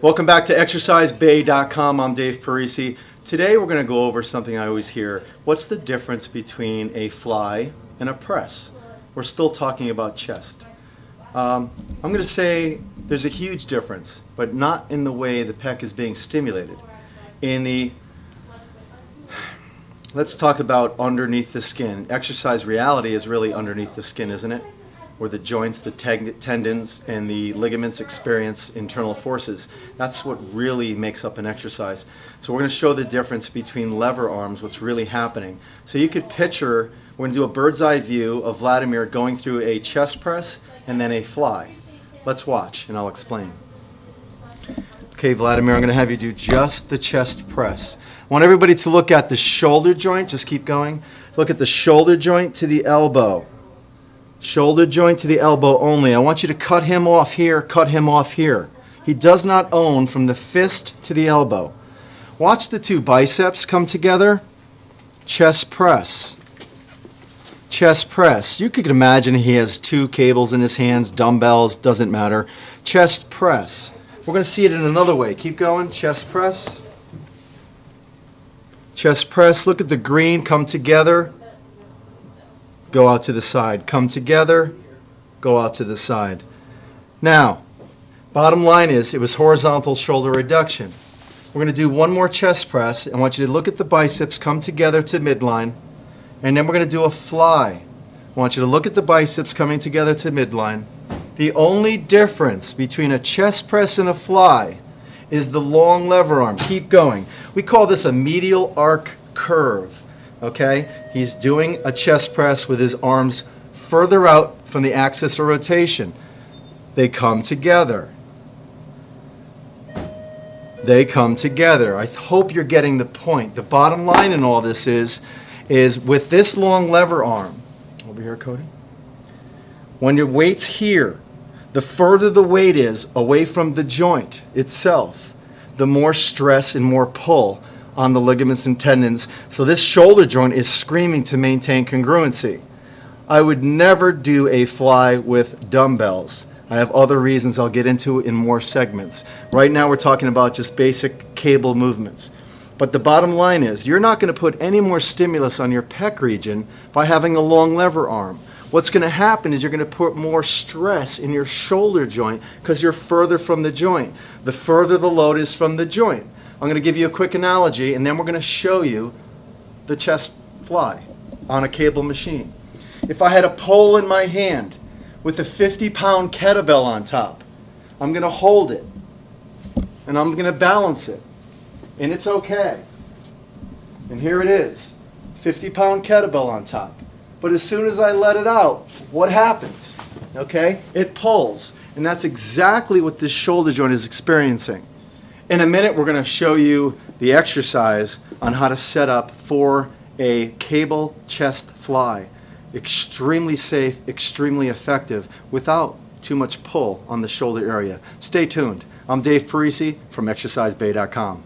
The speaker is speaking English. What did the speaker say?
Welcome back to ExerciseBay.com. I'm Dave Parisi. Today we're going to go over something I always hear. What's the difference between a fly and a press? We're still talking about chest. I'm going to say there's a huge difference, but not in the way the pec is being stimulated. Let's talk about underneath the skin. Exercise reality is really underneath the skin, isn't it? Where the joints, the tendons, and the ligaments experience internal forces. That's what really makes up an exercise. So we're going to show the difference between lever arms, what's really happening. So you could picture, we're going to do a bird's eye view of Vladimir going through a chest press and then a fly. Let's watch and I'll explain. Okay, Vladimir, I'm going to have you do just the chest press. I want everybody to look at the shoulder joint. Just keep going. Look at the shoulder joint to the elbow. Shoulder joint to the elbow only. I want you to cut him off here, cut him off here. He does not own from the fist to the elbow. Watch the two biceps come together. Chest press. Chest press. You could imagine he has two cables in his hands, dumbbells, doesn't matter. Chest press. We're going to see it in another way. Keep going. Chest press. Chest press. Look at the green come together. Go out to the side. Come together, go out to the side. Now, bottom line is it was horizontal shoulder reduction. We're going to do one more chest press. I want you to look at the biceps, come together to midline, and then we're going to do a fly. I want you to look at the biceps coming together to midline. The only difference between a chest press and a fly is the long lever arm. Keep going. We call this a medial arc curve. Okay, he's doing a chest press with his arms further out from the axis of rotation. They come together. They come together. I hope you're getting the point. The bottom line in all this is with this long lever arm, over here, Cody, when your weight's here, the further the weight is away from the joint itself, the more stress and more pull on the ligaments and tendons. So this shoulder joint is screaming to maintain congruency. I would never do a fly with dumbbells. I have other reasons I'll get into in more segments. Right now we're talking about just basic cable movements. But the bottom line is you're not going to put any more stimulus on your pec region by having a long lever arm. What's going to happen is you're going to put more stress in your shoulder joint because you're further from the joint. The further the load is from the joint. I'm going to give you a quick analogy, and then we're going to show you the chest fly on a cable machine. If I had a pole in my hand with a 50-pound kettlebell on top, I'm going to hold it, and I'm going to balance it, and it's okay. And here it is, 50-pound kettlebell on top. But as soon as I let it out, what happens? Okay? It pulls, and that's exactly what this shoulder joint is experiencing. In a minute, we're going to show you the exercise on how to set up for a cable chest fly. Extremely safe, extremely effective, without too much pull on the shoulder area. Stay tuned. I'm Dave Parisi from ExerciseBay.com.